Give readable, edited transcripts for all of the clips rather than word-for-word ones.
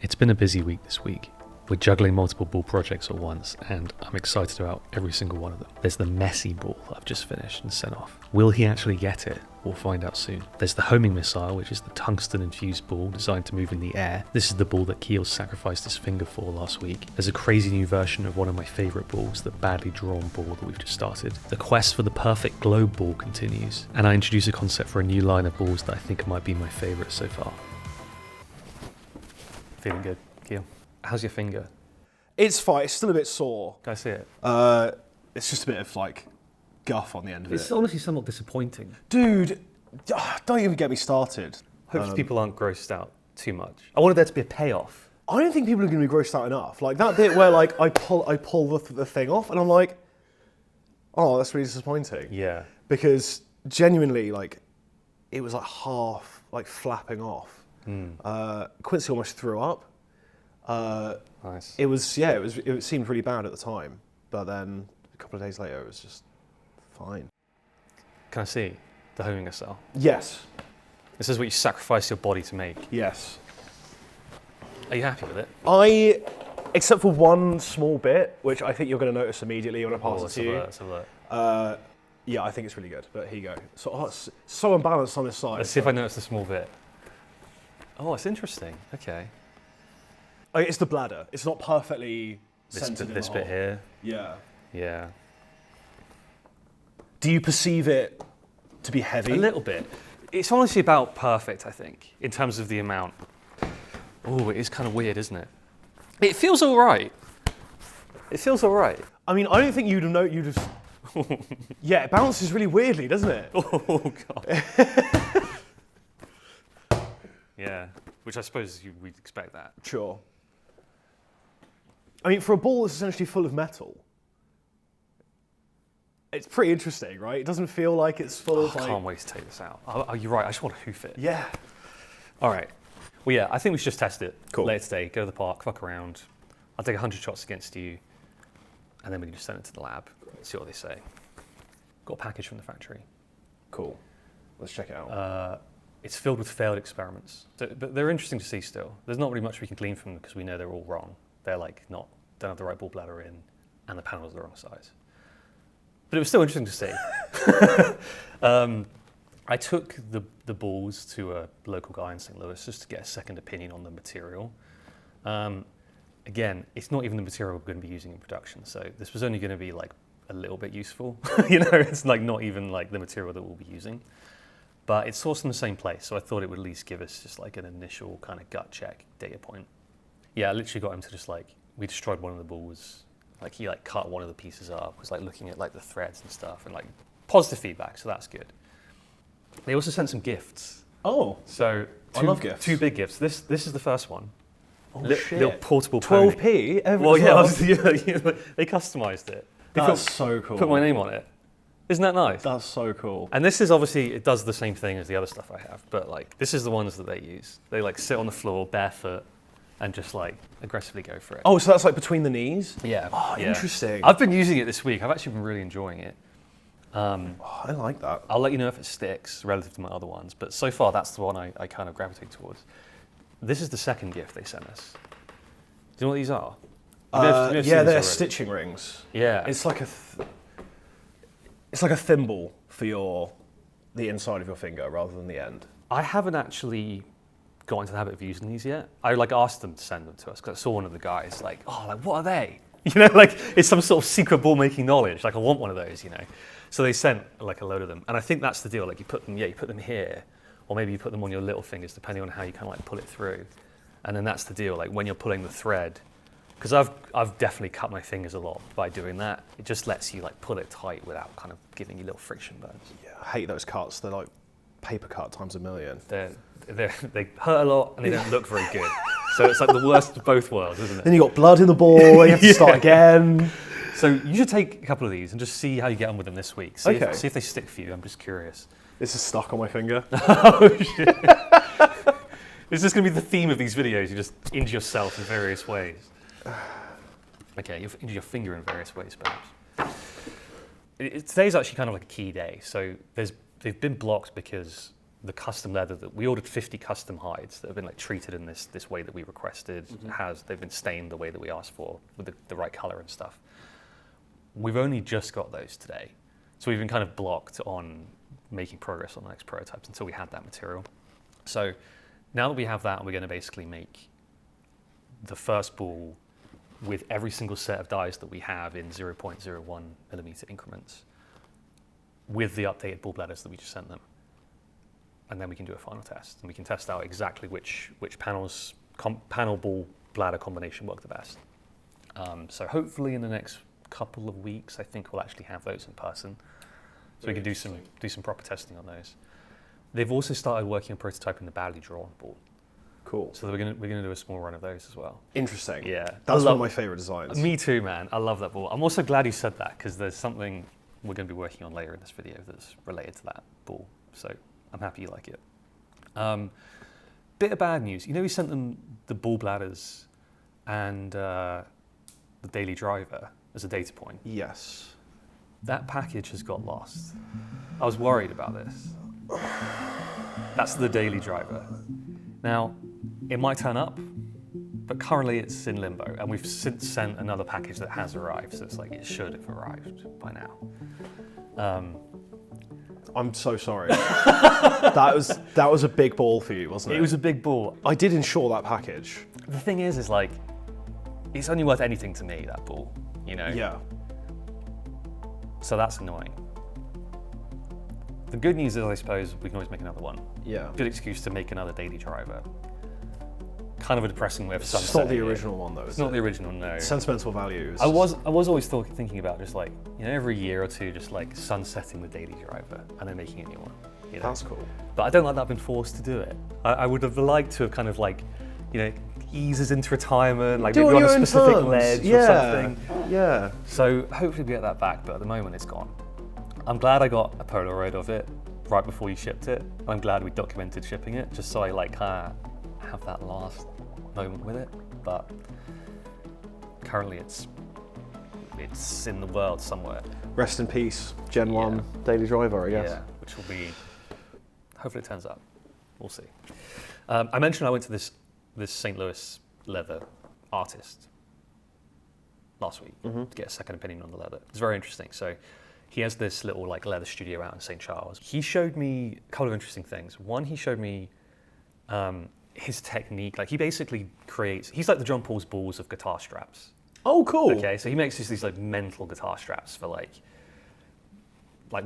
It's been a busy week this week. We're juggling multiple ball projects at once, and I'm excited about every single one of them. There's the Messi Ball that I've just finished and sent off. Will he actually get it? We'll find out soon. There's the homing missile, which is the tungsten-infused ball designed to move in the air. This is the ball that Kiall sacrificed his finger for last week. There's a crazy new version of one of my favourite balls, the badly drawn ball that we've just started. The quest for the perfect globe ball continues, and I introduce a concept for a new line of balls that I think might be my favourite so far. Feeling good, Kiall? How's your finger? It's fine. It's still a bit sore. Can I see it? It's just a bit of like guff on the end of It's it. honestly somewhat disappointing. Dude, don't even get me started. Hopefully people aren't grossed out too much. I wanted there to be a payoff. I don't think people are going to be grossed out enough. Like that bit where like I pull the thing off, and I'm like, oh, that's really disappointing. Yeah. Because genuinely, like, it was like half like flapping off. Quincy almost threw up. Nice. It seemed really bad at the time, but then a couple of days later it was just fine. Can I see the homing missile? Yes. This is what you sacrifice your body to make. Yes. Are you happy with it? Except for one small bit, which I think you're going to notice immediately when I pass it to you. Let's have a look. Yeah, I think it's really good, but here you go. It's so unbalanced on this side. Let's see if I notice the small bit. Oh, it's interesting. Okay. It's the bladder. It's not perfectly centered in This the bit hole. here. Yeah. Yeah. Do you perceive it to be heavy? A little bit. It's honestly about perfect, I think, in terms of the amount. Oh, it is kind of weird, isn't it? It feels all right. It feels all right. I mean, I don't think you'd have. Yeah, it bounces really weirdly, doesn't it? Oh, God. Yeah, which I suppose we'd expect that. Sure. I mean, for a ball that's essentially full of metal, it's pretty interesting, right? It doesn't feel like it's full of I like... can't wait to take this out. Oh, you're right, I just want to hoof it. Yeah. All right. Well, yeah, I think we should just test it Cool. later today. Go to the park, fuck around. I'll take 100 shots against you, and then we can just send it to the lab, see what they say. Got a package from the factory. Cool. Let's check it out. It's filled with failed experiments, but they're interesting to see still. There's not really much we can glean from them because we know they're all wrong. They're like don't have the right ball bladder in, and the panel's the wrong size. But it was still interesting to see. I took the balls to a local guy in St. Louis just to get a second opinion on the material. Again, it's not even the material we're going to be using in production, so this was only going to be like a little bit useful. It's like not even like the material that we'll be using. But it's sourced from the same place, so I thought it would at least give us just like an initial kind of gut check data point. Yeah, I literally got him to just like, we destroyed one of the balls, like he like cut one of the pieces up, was like looking at like the threads and stuff, and like positive feedback, so that's good. They also sent some gifts. Oh, So I love gifts. Two big gifts. This is the first one. oh Little shit. portable pony. 12p? Well, yeah, they customized it. They That's so cool. put my name on it. Isn't that nice? That's so cool. And this is obviously, it does the same thing as the other stuff I have, but like, this is the ones that they use. They like sit on the floor barefoot and just like aggressively go for it. Oh, so that's like between the knees? Yeah. Oh, yeah. interesting. I've been using it this week. I've actually been really enjoying it. Oh, I like that. I'll let you know if it sticks relative to my other ones, but so far that's the one I kind of gravitate towards. This is the second gift they sent us. Do you know what these are? Have you ever seen Yeah, this they're already? stitching rings. Yeah. It's like a thimble for the inside of your finger rather than the end. I haven't actually got into the habit of using these yet. I like asked them to send them to us because I saw one of the guys like, oh, like what are they? Like it's some sort of secret ball making knowledge. Like I want one of those, So they sent like a load of them, and I think that's the deal. Like you put them here, or maybe you put them on your little fingers, depending on how you kind of like pull it through. And then that's the deal. Like when you're pulling the thread, because I've definitely cut my fingers a lot by doing that. It just lets you like pull it tight without kind of giving you little friction burns. Yeah, I hate those cuts. They're like paper cut times a million. They hurt a lot and they don't look very good. So it's like the worst of both worlds, isn't it? Then you got blood in the ball. You have to start again. So you should take a couple of these and just see how you get on with them this week. See if they stick for you. I'm just curious. This is stuck on my finger. Oh shit! Is this going to be the theme of these videos? You just injure yourself in various ways. Okay, you've injured your finger in various ways, perhaps. Today's actually kind of like a key day. So they've been blocked because the custom leather that we ordered 50 custom hides that have been like treated in this way that we requested. They've been stained the way that we asked for with the right color and stuff. We've only just got those today. So we've been kind of blocked on making progress on the next prototypes until we had that material. So now that we have that, we're going to basically make the first ball with every single set of dies that we have in 0.01 millimeter increments with the updated ball bladders that we just sent them. And then we can do a final test, and we can test out exactly which panel ball bladder combination work the best. So hopefully in the next couple of weeks, I think we'll actually have those in person, so we can do some proper testing on those. They've also started working on prototyping the badly drawn ball. Cool. So we're gonna do a small run of those as well. Interesting. Yeah, That's one of my favorite designs. Me too, man. I love that ball. I'm also glad you said that, because there's something we're going to be working on later in this video that's related to that ball. So I'm happy you like it. Bit of bad news. You know, we sent them the ball bladders and the daily driver as a data point. Yes. That package has got lost. I was worried about this. That's the daily driver. Now, it might turn up, but currently it's in limbo, and we've since sent another package that has arrived, so it's like it should have arrived by now. I'm so sorry. that was a big ball for you, wasn't it? It was a big ball. I did insure that package. The thing is like, it's only worth anything to me, that ball, you know? Yeah. So that's annoying. The good news is, I suppose, we can always make another one. Yeah. Good excuse to make another daily driver. Kind of a depressing way of sunsetting. It's not the original one, though. It's not the original, no. Sentimental values. I was always thinking about just like, you know, every year or two, just like sunsetting the daily driver and then making a new one. You know? That's cool. But I don't like that I've been forced to do it. I would have liked to have kind of like, you know, eases into retirement, like maybe on a specific ledge or something. Yeah. So hopefully we get that back, but at the moment it's gone. I'm glad I got a Polaroid of it right before you shipped it. I'm glad we documented shipping it, just so I like kind of have that last moment with it. But currently it's in the world somewhere. Rest in peace, Gen 1 daily driver, I guess. Yeah, which will be, hopefully it turns up. We'll see. I mentioned I went to this St. Louis leather artist last week to get a second opinion on the leather. It's very interesting. So he has this little like leather studio out in St. Charles. He showed me a couple of interesting things. One, he showed me his technique. Like he basically he's like the John Paul's balls of guitar straps. Oh, cool. Okay, so he makes these like mental guitar straps for like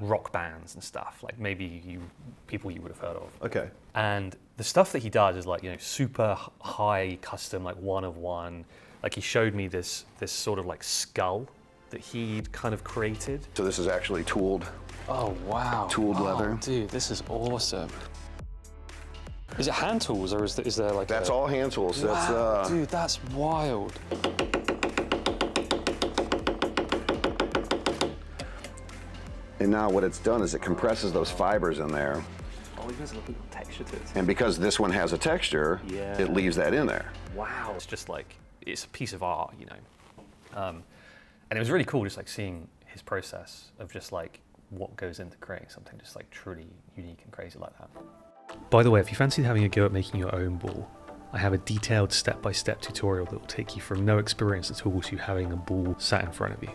rock bands and stuff, like maybe people you would have heard of. Okay. And the stuff that he does is like, you know, super high custom, like one of one. Like he showed me this sort of like skull that he'd kind of created. So this is actually tooled. Oh wow. Tooled leather. Dude, this is awesome. Is it hand tools or is there like That's all hand tools. Wow, That's dude, that's wild. And now what it's done is it compresses those fibers in there. Oh, he has a little texture to it. And because this one has a texture, it leaves that in there. Wow. It's just like, it's a piece of art, you know. And it was really cool just like seeing his process of just like what goes into creating something just like truly unique and crazy like that. By the way, if you fancied having a go at making your own ball, I have a detailed step-by-step tutorial that will take you from no experience at all to having a ball sat in front of you.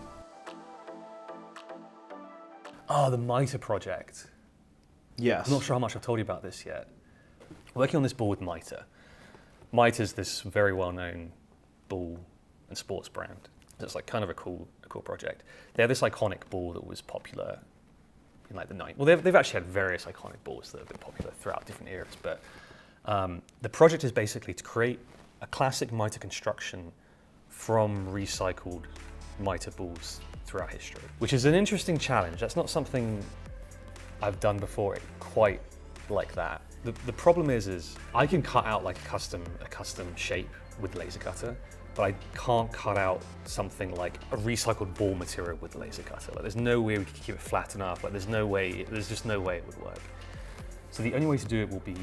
Oh, the Mitre project. Yes. I'm not sure how much I've told you about this yet. Working on this ball with Mitre. Mitre's this very well-known ball and sports brand. It's like kind of a cool project. They have this iconic ball that was popular in like the 90s. Well, they've actually had various iconic balls that have been popular throughout different eras, but the project is basically to create a classic Mitre construction from recycled Mitre balls throughout history, which is an interesting challenge. That's not something I've done before quite like that. The problem is I can cut out like a custom shape with the laser cutter, but I can't cut out something like a recycled ball material with the laser cutter. Like, there's no way we could keep it flat enough. Like, there's just no way it would work. So the only way to do it will be to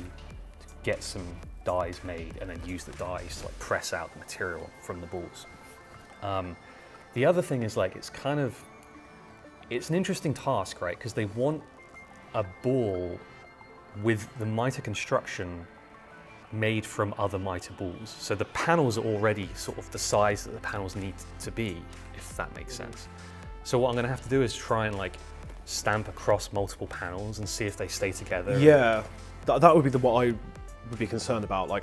get some dies made and then use the dies to like press out the material from the balls. The other thing is like, it's an interesting task, right? Because they want a ball with the Mitre construction made from other Mitre balls. So the panels are already sort of the size that the panels need to be, if that makes sense. So what I'm gonna have to do is try and like stamp across multiple panels and see if they stay together. Yeah, that would be what I would be concerned about. Like,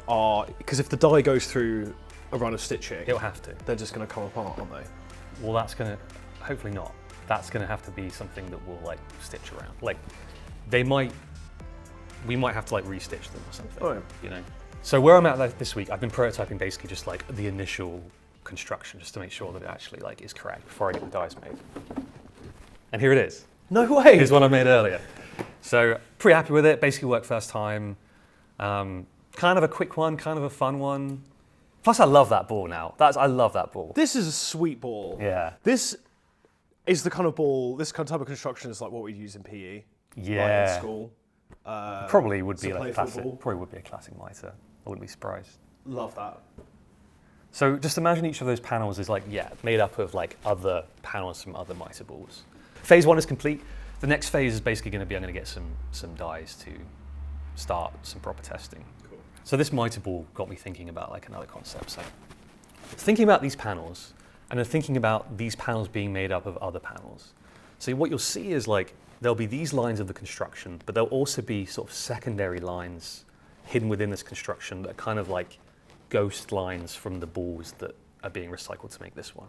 because if the die goes through a run of stitching, It'll have to. they're just gonna come apart, aren't they? Well, that's gonna, hopefully not. That's gonna have to be something that will like stitch around. Like, we might have to like restitch them or something, Oh, yeah. you know? So where I'm at this week, I've been prototyping basically just like the initial construction, just to make sure that it actually like is correct before I get the dies made. And here it is. No way. Here's one I made earlier. So pretty happy with it. Basically worked first time. Kind of a quick one, kind of a fun one. Plus I love that ball now. I love that ball. This is a sweet ball. Yeah. This is the kind of ball. This kind of type of construction is like what we use in PE. Yeah. Like in school. Probably would to be play like a classic. football. Probably would be a classic Mitre. I wouldn't be surprised. Love that. So just imagine each of those panels is like, made up of like other panels from other Mitre balls. Phase 1 is complete. The next phase is basically going to be I'm going to get some dies to start some proper testing. Cool. So this Mitre ball got me thinking about like another concept. So thinking about these panels and then thinking about these panels being made up of other panels. So what you'll see is like there'll be these lines of the construction, but there'll also be sort of secondary lines hidden within this construction that are kind of like ghost lines from the balls that are being recycled to make this one.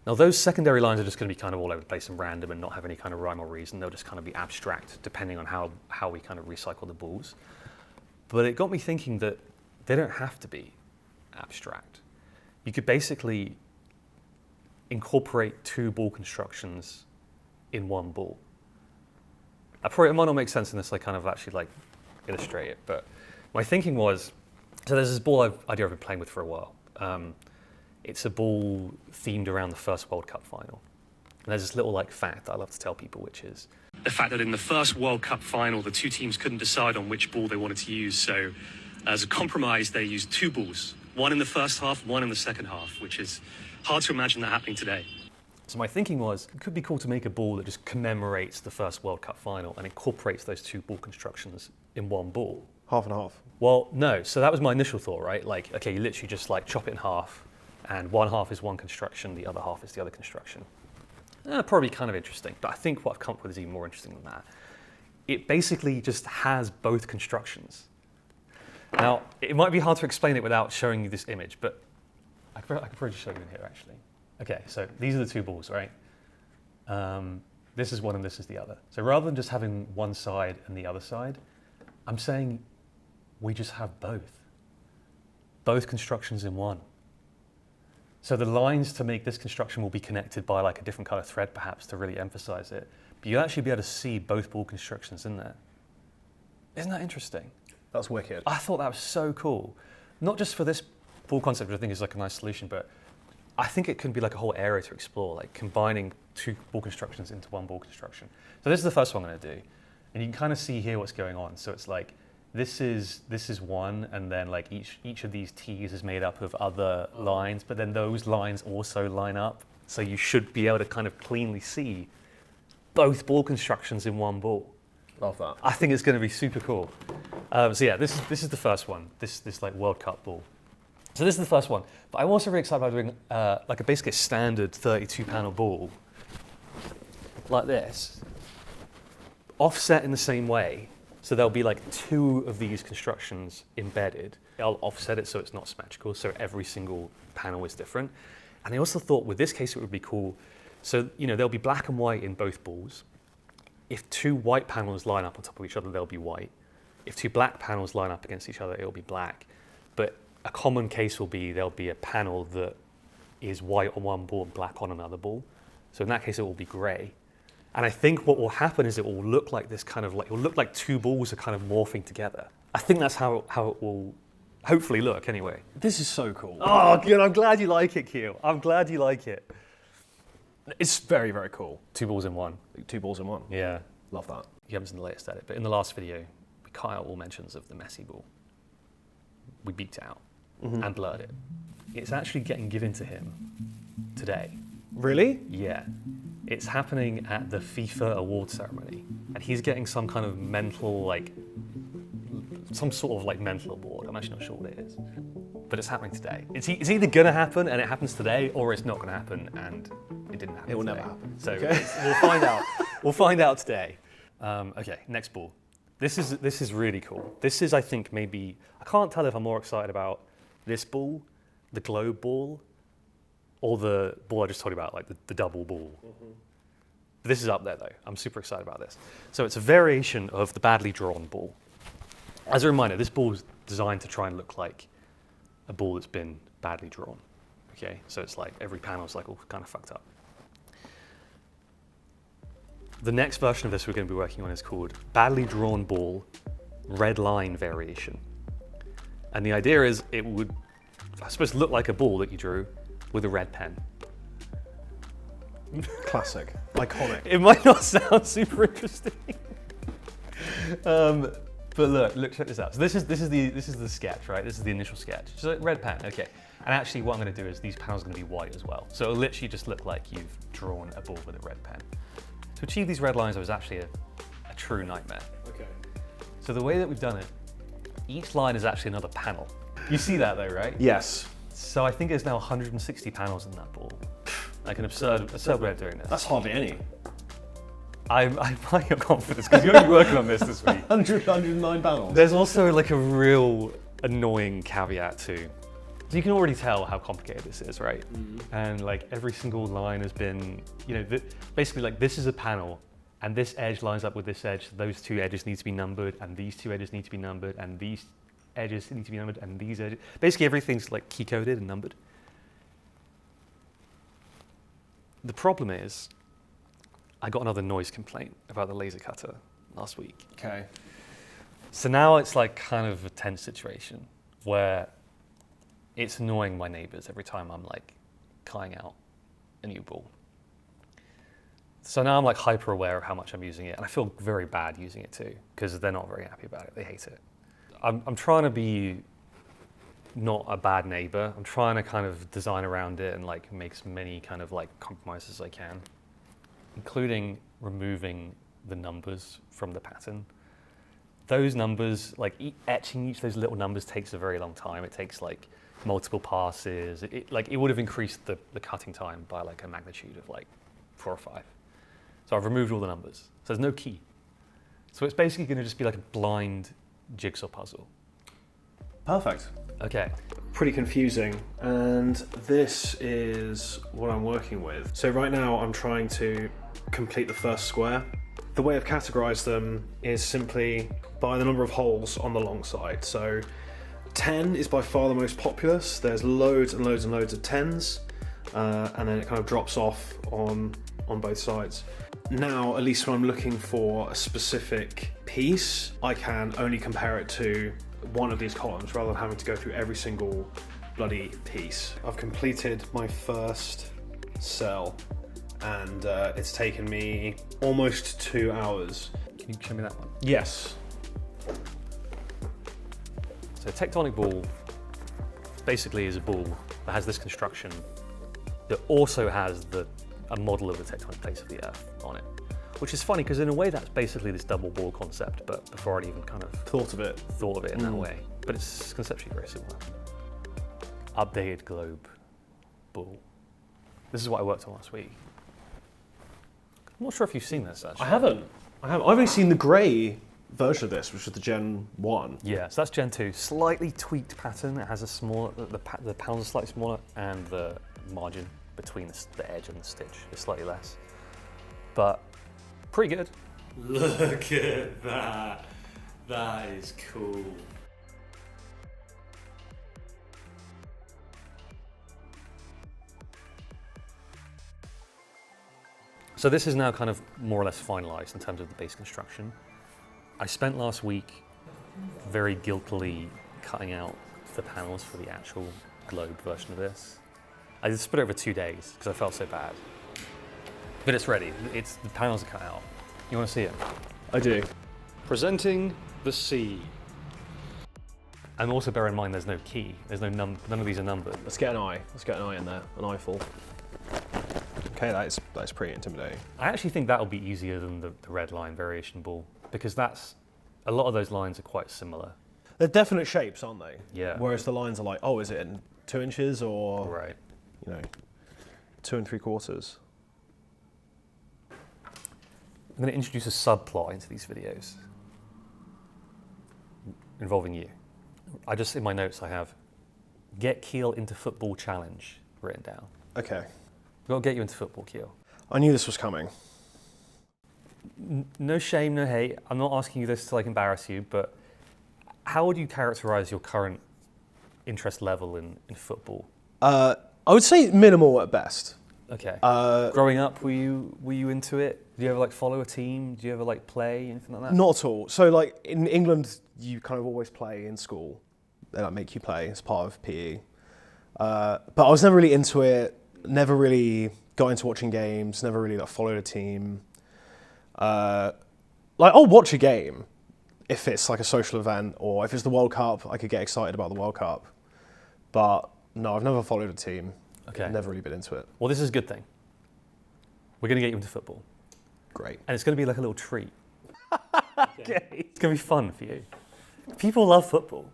Now those secondary lines are just going to be kind of all over the place and random and not have any kind of rhyme or reason. They'll just kind of be abstract depending on how we kind of recycle the balls. But it got me thinking that they don't have to be abstract. You could basically incorporate two ball constructions in one ball. It might not make sense unless I kind of actually like illustrate it, but my thinking was, so there's this ball I've been playing with for a while. It's a ball themed around the first World Cup final. And there's this little like fact that I love to tell people, which is the fact that in the first World Cup final, the two teams couldn't decide on which ball they wanted to use. So as a compromise, they used two balls, one in the first half, one in the second half, which is hard to imagine that happening today. So my thinking was, it could be cool to make a ball that just commemorates the first World Cup final and incorporates those two ball constructions in one ball. Half and half. Well, no. So that was my initial thought, right? Like, okay, you literally just like chop it in half, and one half is one construction, the other half is the other construction. Probably kind of interesting, but I think what I've come up with is even more interesting than that. It basically just has both constructions. Now, it might be hard to explain it without showing you this image, but I could probably just show you in here, actually. Okay, so these are the two balls, right? This is one and this is the other. So rather than just having one side and the other side, I'm saying we just have both constructions in one. So the lines to make this construction will be connected by like a different color thread perhaps to really emphasize it. But you'll actually be able to see both ball constructions in there. Isn't that interesting? That's wicked. I thought that was so cool. Not just for this ball concept, which I think is like a nice solution, but I think it can be like a whole area to explore, like combining two ball constructions into one ball construction. So this is the first one I'm going to do. And you can kind of see here what's going on. So it's like, this is one, and then like each of these T's is made up of other lines, but then those lines also line up. So you should be able to kind of cleanly see both ball constructions in one ball. Love that. I think it's going to be super cool. So yeah, this is the first one. This like World Cup ball. So this is the first one. But I'm also really excited about doing like basically a standard 32 panel ball like this, offset in the same way. So there'll be like two of these constructions embedded. I'll offset it so it's not symmetrical, so every single panel is different. And I also thought with this case it would be cool. So, you know, there'll be black and white in both balls. If two white panels line up on top of each other, they'll be white. If two black panels line up against each other, it'll be black. But a common case will be there'll be a panel that is white on one ball and black on another ball. So in that case, it will be gray. And I think what will happen is it will look like this kind of like, it will look like two balls are kind of morphing together. I think that's how it will hopefully look anyway. This is so cool. Oh, good. I'm glad you like it, Kiall. I'm glad you like it. It's very, very cool. Two balls in one. Two balls in one. Yeah. Love that. You haven't seen the latest edit, but in the last video, we cut out all mentions of the Messi Ball. We beeped it out and blurred it. It's actually getting given to him today. Really? Yeah. It's happening at the FIFA award ceremony. and he's getting some kind of mental, like, some sort of like mental award. I'm actually not sure what it is, but it's happening today. It's either gonna happen and it happens today, or it's not gonna happen and it didn't happen. It will today. never happen. So Okay. we'll find out. We'll find out today. Okay, next ball. This is really cool. This is, I think, maybe, I can't tell if I'm more excited about this ball, the globe ball, or the ball I just told you about, like the double ball. This is up there though. I'm super excited about this. So it's a variation of the badly drawn ball. As a reminder, this ball is designed to try and look like a ball that's been badly drawn. Okay, so it's like every panel is like all kind of fucked up. The next version of this we're going to be working on is called badly drawn ball red line variation. And the idea is it would, I suppose, look like a ball that you drew with a red pen. Classic. Iconic. It might not sound super interesting. But look, check this out. So this is the sketch, right? This is the initial sketch. So red pen, okay. And actually what I'm gonna do is these panels are gonna be white as well. So it'll literally just look like you've drawn a ball with a red pen. To achieve these red lines, it was actually a true nightmare. Okay. So the way that we've done it, each line is actually another panel. You see that though, right? Yes. So I think there's now 160 panels in that ball. Like an absurd way of doing this. That's hardly any. I'm buying your confidence because you're going to be working on this week. 109 panels. There's also like a real annoying caveat too. So you can already tell how complicated this is, right? And like every single line has been, basically like this is a panel and this edge lines up with this edge. So those two edges need to be numbered and these two edges need to be numbered and these edges need to be numbered and these edges. Basically everything's like key coded and numbered. The problem is, I got another noise complaint about the laser cutter last week. Okay. So now it's like kind of a tense situation where it's annoying my neighbors every time I'm like cutting out a new ball. So now I'm like hyper aware of how much I'm using it, and I feel very bad using it too, because they're not very happy about it, they hate it. I'm trying to be not a bad neighbor. I'm trying to kind of design around it and like make as many kind of like compromises as I can, including removing the numbers from the pattern. Those numbers, like etching each of those little numbers takes a very long time. It takes like multiple passes. It would have increased the cutting time by like a magnitude of like 4 or 5. So I've removed all the numbers. So there's no key. So it's basically going to just be like a blind jigsaw puzzle. Perfect. Okay. Pretty confusing, and this is what I'm working with. So right now I'm trying to complete the first square. The way I've categorized them is simply by the number of holes on the long side. So 10 is by far the most populous. There's loads and loads and loads of 10s, and then it kind of drops off on both sides. Now, at least when I'm looking for a specific piece, I can only compare it to one of these columns rather than having to go through every single bloody piece. I've completed my first cell, and it's taken me almost 2 hours. Can you show me that one? Yes. So Tectonic ball basically is a ball that has this construction that also has a model of the tectonic plates of the Earth on it, which is funny because in a way that's basically this double ball concept, but before I'd even kind of thought of it in that way. But it's conceptually very similar. Updated globe ball. This is what I worked on last week. I'm not sure if you've seen this actually. I haven't. I've only seen the grey version of this, which is the Gen 1. Yeah, so that's Gen 2. Slightly tweaked pattern. It has a smaller, the panels are slightly smaller, and the margin between the edge and the stitch is slightly less. But pretty good. Look at that. That is cool. So this is now kind of more or less finalized in terms of the base construction. I spent last week very guiltily cutting out the panels for the actual globe version of this. I just split it over 2 days because I felt so bad. But it's ready. The panels are cut out. You want to see it? I do. Presenting the sea. And also bear in mind there's no key. There's none of these are numbered. Let's get an eye. Let's get an eye in there. An eyeful. Okay, that is pretty intimidating. I actually think that'll be easier than the red line variation ball, because a lot of those lines are quite similar. They're definite shapes, aren't they? Yeah. Whereas the lines are like, oh, is it in 2 inches or, Right. 2 3/4? I'm going to introduce a subplot into these videos involving you. In my notes, I have get Kiall into football challenge written down. Okay. We've got to get you into football, Kiall. I knew this was coming. No shame, no hate. I'm not asking you this to embarrass you, but how would you characterize your current interest level in football? I would say minimal at best. Okay. Growing up, were you into it? Did you ever follow a team? Did you ever play anything like that? Not at all. So in England, you kind of always play in school. They make you play as part of PE. But I was never really into it. Never really got into watching games. Never really followed a team. I'll watch a game if it's a social event, or if it's the World Cup, I could get excited about the World Cup. But no, I've never followed a team. Okay. Never really been into it. Well, this is a good thing. We're going to get you into football. Great. And it's going to be a little treat. Okay. It's going to be fun for you. People love football.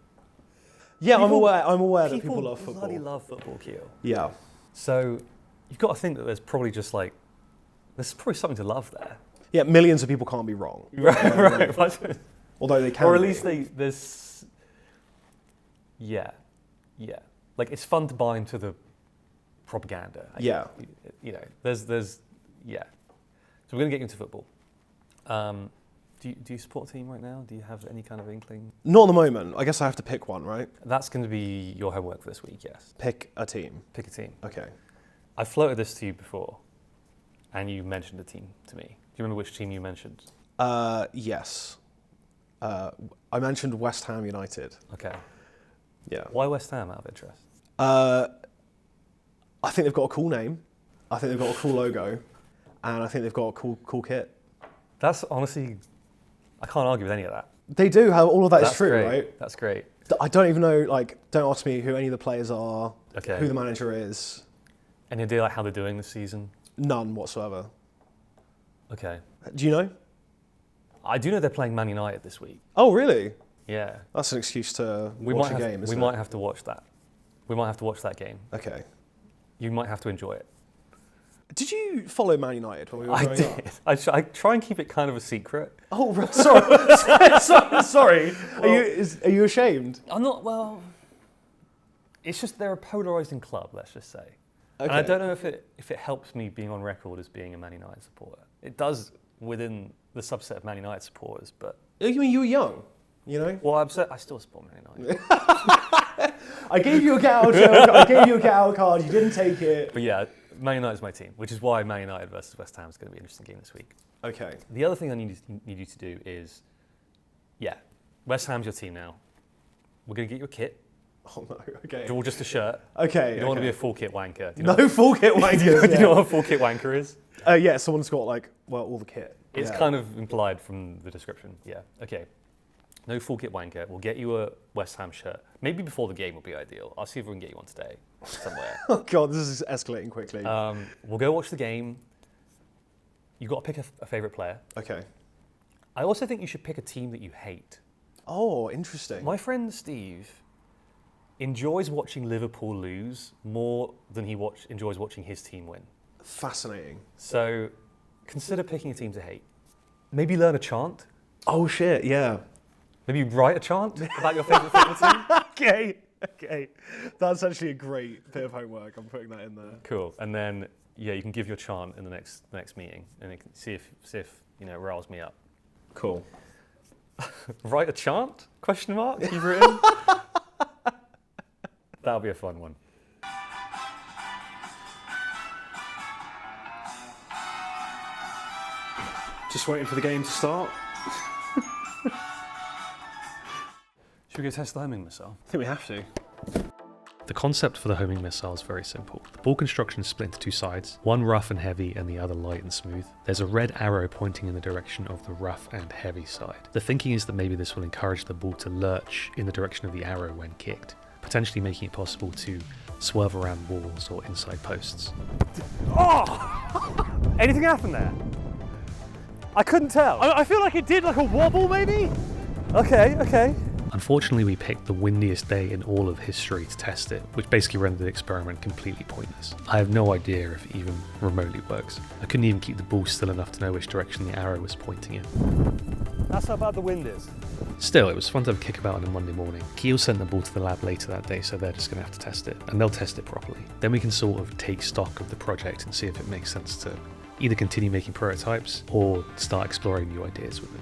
Yeah, I'm aware that people love football. Bloody love football, Kiall. Yeah. So you've got to think that there's probably there's probably something to love there. Yeah, millions of people can't be wrong. Right. Although they can. Or at be. least there's. Yeah. It's fun to buy into the propaganda. Yeah. There's. Yeah. So we're going to get you into football. Do you support a team right now? Do you have any kind of inkling? Not at the moment. I guess I have to pick one, right? That's going to be your homework for this week, yes. Pick a team. Pick a team. Okay. I floated this to you before, and you mentioned a team to me. Do you remember which team you mentioned? Yes. I mentioned West Ham United. Okay. Yeah. Why West Ham, out of interest? I think they've got a cool name. I think they've got a cool logo, and I think they've got a cool kit. That's honestly, I can't argue with any of that. They do have all of that. That's is true, great. right? That's great. I don't even know. Don't ask me who any of the players are. Okay. Who the manager is. Any idea how they're doing this season? None whatsoever. Okay. Do you know? I do know they're playing Man United this week. Oh, really? Yeah. That's an excuse to watch a game, isn't it? We might have to watch that. We might have to watch that game. Okay. You might have to enjoy it. Did you follow Man United when we were growing up? I try and keep it kind of a secret. Oh, sorry. Sorry. Well, are you ashamed? I'm not, well, it's just they're a polarising club, let's just say. Okay. And I don't know if it helps me being on record as being a Man United supporter. It does within the subset of Man United supporters, but... You mean you were young, you know? Well, I still support Man United. I gave you a get out card, you didn't take it. But yeah, Man United's my team, which is why Man United versus West Ham is going to be an interesting game this week. Okay. The other thing I need you to do is, West Ham's your team now. We're going to get you a kit. Oh no, okay. Or just a shirt. Okay. You don't want to be a full kit wanker. No full kit wankers. Do you know what a full kit wanker is? Yeah, someone's got all the kit. It's kind of implied from the description. Yeah. Okay. No full kit wanker. We'll get you a West Ham shirt. Maybe before the game will be ideal. I'll see if we can get you one today somewhere. Oh God, this is escalating quickly. We'll go watch the game. You've got to pick a favourite player. Okay. I also think you should pick a team that you hate. Oh, interesting. My friend Steve enjoys watching Liverpool lose more than he enjoys watching his team win. Fascinating. So consider picking a team to hate. Maybe learn a chant. Oh shit, yeah. Maybe write a chant about your favourite football team. Okay. That's actually a great bit of homework. I'm putting that in there. Cool. And then you can give your chant in the next meeting, and you can see if it riles me up. Cool. Write a chant? Question mark? You've written. That'll be a fun one. Just waiting for the game to start. Should we go test the homing missile? I think we have to. The concept for the homing missile is very simple. The ball construction is split into two sides, one rough and heavy and the other light and smooth. There's a red arrow pointing in the direction of the rough and heavy side. The thinking is that maybe this will encourage the ball to lurch in the direction of the arrow when kicked. potentially making it possible to swerve around walls or inside posts. Oh! Anything happened there? I couldn't tell. I feel like it did like a wobble maybe? Okay. Unfortunately, we picked the windiest day in all of history to test it, which basically rendered the experiment completely pointless. I have no idea if it even remotely works. I couldn't even keep the ball still enough to know which direction the arrow was pointing in. That's how bad the wind is. Still, it was fun to have a kickabout on a Monday morning. Kiall sent the ball to the lab later that day, so they're just going to have to test it, and they'll test it properly. Then we can sort of take stock of the project and see if it makes sense to either continue making prototypes or start exploring new ideas with it.